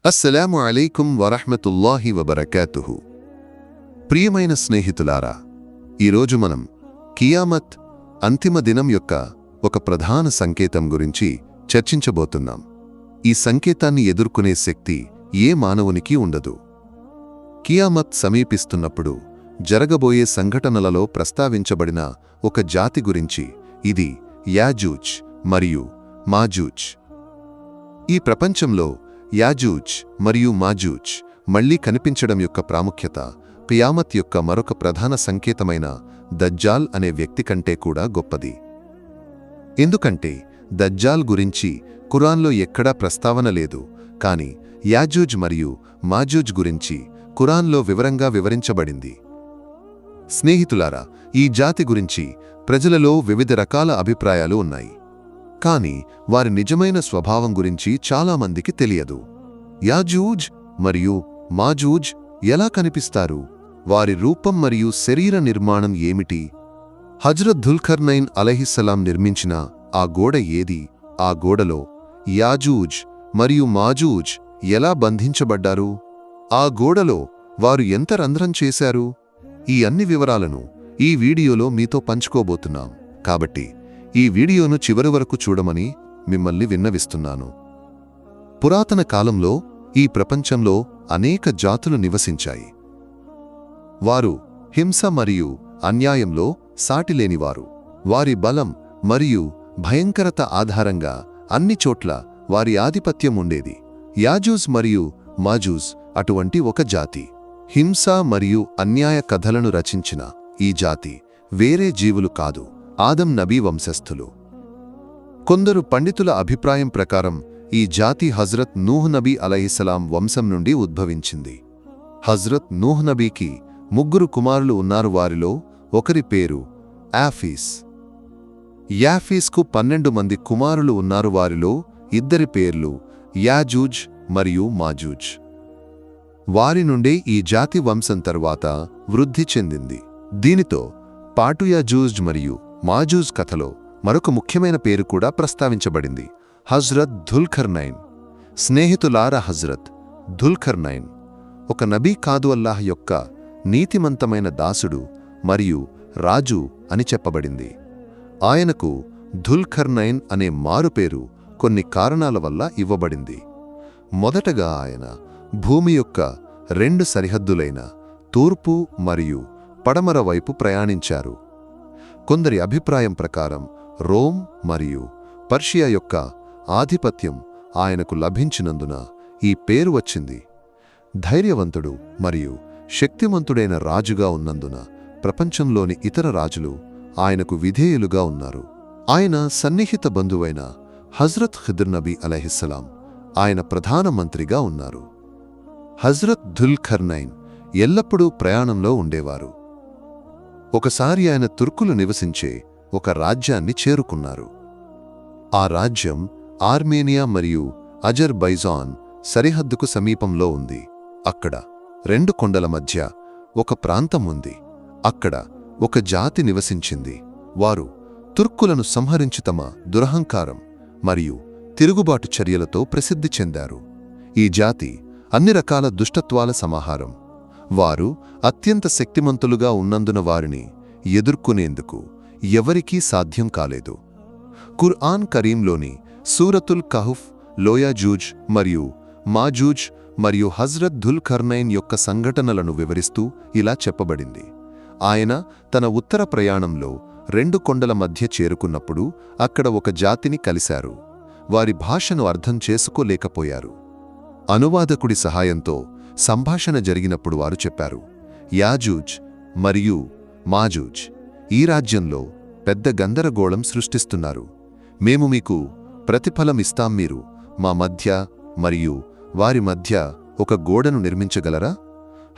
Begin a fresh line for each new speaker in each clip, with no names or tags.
అస్సలాము అలైకుం వరహ్మతుల్లాహి వబరకాతుహు. ప్రియమైన స్నేహితులారా, ఈరోజు మనం కియామత్ అంతిమ దినం యొక్క ఒక ప్రధాన సంకేతం గురించి చర్చించబోతున్నాం. ఈ సంకేతాన్ని ఎదుర్కొనే శక్తి ఏ మానవునికి ఉండదు. కియామత్ సమీపిస్తున్నప్పుడు జరగబోయే సంఘటనలలో ప్రస్తావించబడిన ఒక జాతి గురించి, ఇది యాజూజ్ మరియు మాజూజ్. ఈ ప్రపంచంలో యాజూజ్ మరియు మాజూజ్ మళ్లీ కనిపించడం యొక్క ప్రాముఖ్యత కియామత్ యొక్క మరొక ప్రధాన సంకేతమైన దజ్జాల్ అనే వ్యక్తి కంటే కూడా గొప్పది. ఎందుకంటే దజ్జాల్ గురించి ఖురాన్లో ఎక్కడా ప్రస్తావన లేదు, కాని యాజూజ్ మరియు మాజూజ్ గురించి ఖురాన్లో వివరంగా వివరించబడింది. స్నేహితులారా, ఈ జాతి గురించి ప్రజలలో వివిధ రకాల అభిప్రాయాలు ఉన్నాయి, కాని వారి నిజమైన స్వభావం గురించి చాలామందికి తెలియదు. యాజూజ్ మరియు మాజూజ్ ఎలా కనిపిస్తారు? వారి రూపం మరియు శరీర నిర్మాణం ఏమిటి? హజ్రత్ దుల్కర్నైన్ అలైహిస్సలాం నిర్మించిన ఆ గోడ ఏది? ఆ గోడలో యాజూజ్ మరియు మాజూజ్ ఎలా బంధించబడ్డారు? ఆ గోడలో వారు ఎంత రంధ్రం చేశారు? ఈ అన్ని వివరాలను ఈ వీడియోలో మీతో పంచుకోబోతున్నాం. కాబట్టి ఈ వీడియోను చివరి వరకు చూడమని మిమ్మల్ని విన్నవిస్తున్నాను. పురాతన కాలంలో ఈ ప్రపంచంలో అనేక జాతులు నివసించాయి. వారు హింస మరియు అన్యాయంలో సాటిలేనివారు. వారి బలం మరియు భయంకరత ఆధారంగా అన్ని చోట్ల వారి ఆధిపత్యం ఉండేది. యాజూజ్ మరియు మాజూజ్ అటువంటి ఒక జాతి. హింస మరియు అన్యాయ కథలను రచించిన ఈ జాతి వేరే జీవులు కాదు, ఆదం నబీ వంశస్థులు. కొందరు పండితుల అభిప్రాయం ప్రకారం ఈ జాతి హజ్రత్ నూహ్ నబీ అలైహిస్సలాం వంశం నుండి ఉద్భవించింది. హజ్రత్ నూహ్ నబీకి 3 కుమారులు ఉన్నారు. వారిలో ఒకరి పేరు యాఫీస్. యాఫీస్కు 12 మంది కుమారులు ఉన్నారు. వారిలో 2 పేర్లు యాజూజ్ మరియు మాజూజ్. వారి నుండే ఈ జాతి వంశం తరువాత వృద్ధి చెందింది. దీనితో పాటు యాజూజ్ మరియు మాజూజ్ కథలో మరొక ముఖ్యమైన పేరు కూడా ప్రస్తావించబడింది, హజ్రత్ దుల్కర్నైన్. స్నేహితులారా, హజ్రత్ దుల్కర్నైన్ ఒక నబీ కాదు, అల్లాహ్ యొక్క నీతిమంతమైన దాసుడు మరియు రాజు అని చెప్పబడింది. ఆయనకు దుల్కర్నైన్ అనే మారుపేరు కొన్ని కారణాల వల్ల ఇవ్వబడింది. మొదటగా ఆయన భూమి యొక్క 2 సరిహద్దులైన తూర్పు మరియు పడమర వైపు ప్రయాణించారు. కొందరి అభిప్రాయం ప్రకారం రోమ్ మరియు పర్షియా యొక్క ఆధిపత్యం ఆయనకు లభించినందున ఈ పేరు వచ్చింది. ధైర్యవంతుడు మరియు శక్తిమంతుడైన రాజుగా ఉన్నందున ప్రపంచంలోని ఇతర రాజులు ఆయనకు విధేయులుగా ఉన్నారు. ఆయన సన్నిహిత బంధువైన హజ్రత్ ఖిద్ర్ నబీ అలైహిస్సలాం ఆయన ప్రధాన మంత్రిగా ఉన్నారు. హజ్రత్ దుల్కర్నైన్ ఎల్లప్పుడూ ప్రయాణంలో ఉండేవారు. ఒకసారి ఆయన తుర్కులు నివసించే ఒక రాజ్యాన్ని చేరుకున్నారు. ఆ రాజ్యం ఆర్మేనియా మరియు అజర్బైజాన్ సరిహద్దుకు సమీపంలో ఉంది. అక్కడ 2 కొండల మధ్య ఒక ప్రాంతం ఉంది. అక్కడ ఒక జాతి నివసించింది. వారు తుర్కులను సంహరించి తమ దురహంకారం మరియు తిరుగుబాటు చర్యలతో ప్రసిద్ధి చెందారు. ఈ జాతి అన్ని రకాల దుష్టత్వాల సమాహారం. వారు అత్యంత శక్తిమంతులుగా ఉన్నందున వారిని ఎదుర్కొనేందుకు ఎవరికీ సాధ్యం కాలేదు. ఖుర్ఆన్ కరీంలోని సూరతుల్ కహఫ్ లోయాజూజ్ మరియు మాజూజ్ మరియు హజ్రత్ దుల్కర్నైన్ యొక్క సంఘటనలను వివరిస్తూ ఇలా చెప్పబడింది. ఆయన తన ఉత్తర ప్రయాణంలో 2 కొండల మధ్య చేరుకున్నప్పుడు అక్కడ ఒక జాతిని కలిశారు. వారి భాషను అర్థం చేసుకోలేకపోయారు. అనువాదకుడి సహాయంతో సంభాషణ జరిగినప్పుడు వారు చెప్పారు, యాజూజ్ మరియు మాజూజ్ ఈ రాజ్యంలో పెద్ద గందరగోళం సృష్టిస్తున్నారు. మేము మీకు ప్రతిఫలం ఇస్తాం. మీరు మా మధ్య మరియు వారి మధ్య ఒక గోడను నిర్మించగలరా?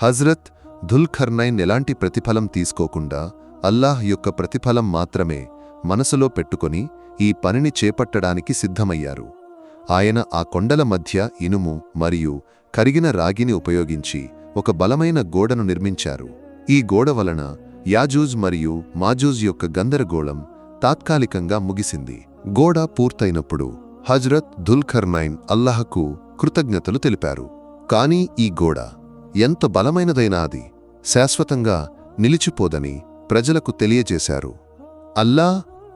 హజ్రత్ దుల్కర్నైన్ ఎలాంటి ప్రతిఫలం తీసుకోకుండా అల్లాహ్ యొక్క ప్రతిఫలం మాత్రమే మనసులో పెట్టుకొని ఈ పనిని చేపట్టడానికి సిద్ధమయ్యారు. ఆయన ఆ కొండల మధ్య ఇనుము మరియు కరిగిన రాగిని ఉపయోగించి ఒక బలమైన గోడను నిర్మించారు. ఈ గోడ వలన యాజూజ్ మరియు మాజూజ్ యొక్క గందరగోళం తాత్కాలికంగా ముగిసింది. గోడ పూర్తయినప్పుడు హజ్రత్ దుల్కర్నైన్ అల్లాహకు కృతజ్ఞతలు తెలిపారు. కాని ఈ గోడ ఎంత బలమైనదైనా అది శాశ్వతంగా నిలిచిపోదని ప్రజలకు తెలియజేశారు. అల్లా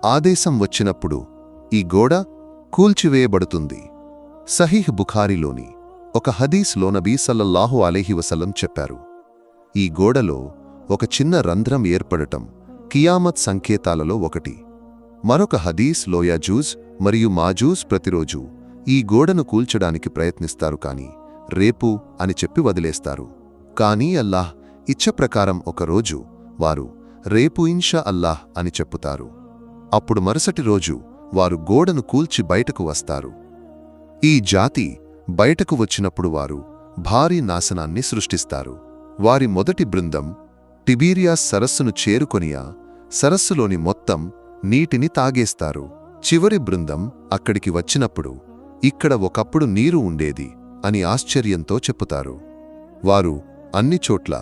ఆదేశం వచ్చినప్పుడు ఈ గోడ కూల్చివేయబడుతుంది. సహీహ్ బుఖారీలోని ఒక హదీస్లో నబీ సల్లల్లాహు అలైహి వసల్లం చెప్పారు, ఈ గోడలో ఒక చిన్న రంధ్రం ఏర్పడటం కియామత్ సంకేతాలలో ఒకటి. మరొక హదీస్లో యాజూజ్ మరియు మాజూజ్ ప్రతిరోజు ఈ గోడను కూల్చడానికి ప్రయత్నిస్తారు కాని రేపు అని చెప్పి వదిలేస్తారు. కానీ అల్లాహ్ ఇచ్చ ప్రకారం ఒకరోజు వారు రేపు ఇన్షా అల్లాహ్ అని చెప్పుతారు. అప్పుడు మరుసటి రోజు వారు గోడను కూల్చి బయటకు వస్తారు. ఈ జాతి బయటకు వచ్చినప్పుడు వారు భారీ నాశనాన్ని సృష్టిస్తారు. వారి మొదటి బృందం టిబీరియాస్ సరస్సును చేరుకొనియా సరస్సులోని మొత్తం నీటిని తాగేస్తారు. చివరి బృందం అక్కడికి వచ్చినప్పుడు ఇక్కడ ఒకప్పుడు నీరు ఉండేది అని ఆశ్చర్యంతో చెప్పుతారు. వారు అన్ని చోట్ల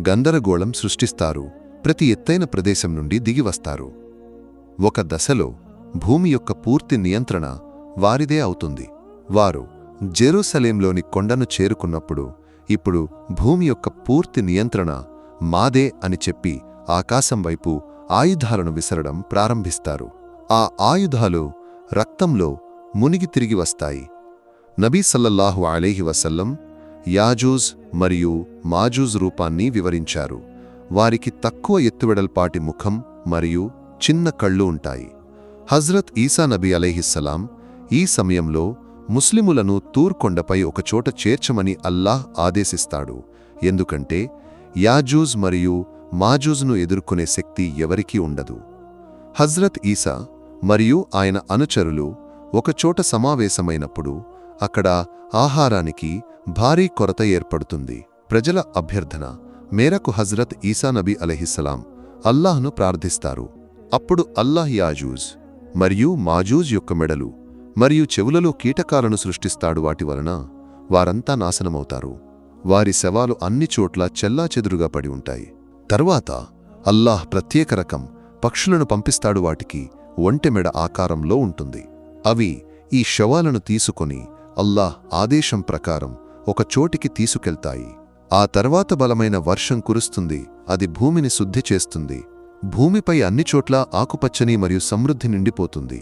గందరగోళం సృష్టిస్తారు. ప్రతి ఎత్తైన ప్రదేశం నుండి దిగివస్తారు. ఒక దశలో భూమి యొక్క పూర్తి నియంత్రణ వారిదే అవుతుంది. వారు జెరూసలేంలోని కొండను చేరుకున్నప్పుడు ఇప్పుడు భూమి యొక్క పూర్తి నియంత్రణ మాదే అని చెప్పి ఆకాశం వైపు ఆయుధాలను విసరడం ప్రారంభిస్తారు. ఆ ఆయుధాలు రక్తంలో మునిగి తిరిగి వస్తాయి. నబీ సల్లల్లాహు అలైహి వసల్లం యాజూజ్ మరియు మాజూజ్ రూపాన్ని వివరించారు. వారికి తక్కువ ఎత్తువెడల్పాటి ముఖం మరియు చిన్న కళ్ళు ఉంటాయి. హజ్రత్ ఈసా నబీ అలైహిస్సలాం ఈ సమయంలో ముస్లిములను తూర్ కొండపై ఒకచోట చేర్చమని అల్లాహ్ ఆదేశిస్తాడు. ఎందుకంటే యాజూజ్ మరియు మాజూజ్ను ఎదుర్కొనే శక్తి ఎవరికీ ఉండదు. హజ్రత్ ఈసా మరియు ఆయన అనుచరులు ఒకచోట సమావేశమైనప్పుడు అక్కడ ఆహారానికి భారీ కొరత ఏర్పడుతుంది. ప్రజల అభ్యర్థన మేరకు హజ్రత్ ఈసా నబీ అలైహిస్సలాం అల్లాహ్ను ప్రార్థిస్తారు. అప్పుడు అల్లాహ్ యాజూజ్ మరియు మాజూజ్ యొక్క మెడలు మరియు చెవులలో కీటకాలను సృష్టిస్తాడు. వాటి వలన వారంతా నాశనమవుతారు. వారి శవాలు అన్ని చోట్ల చెల్లాచెదురుగా పడి ఉంటాయి. తర్వాత అల్లాహ్ ప్రత్యేక రకం పక్షులను పంపిస్తాడు. వాటికి ఒంటెమెడ ఆకారంలో ఉంటుంది. అవి ఈ శవాలను తీసుకొని అల్లాహ్ ఆదేశం ప్రకారం ఒక చోటికి తీసుకెళ్తాయి. ఆ తర్వాత బలమైన వర్షం కురుస్తుంది. అది భూమిని శుద్ధి చేస్తుంది. భూమిపై అన్ని చోట్ల ఆకుపచ్చని మరియు సమృద్ధి నిండిపోతుంది.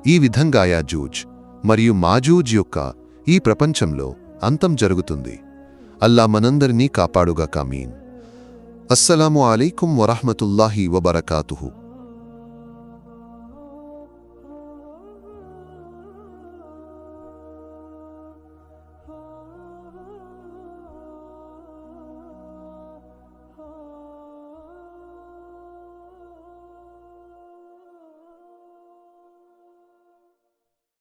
ఈ విధంగా యాజూజ్ మరియు మాజూజ్ యొక్క ఈ ప్రపంచంలో అంతం జరుగుతుంది. అల్లా మనందరినీ కాపాడుగా. కామీన్. అస్సలాము అలైకుం వరహ్మతుల్లాహి వబరకాతుహు.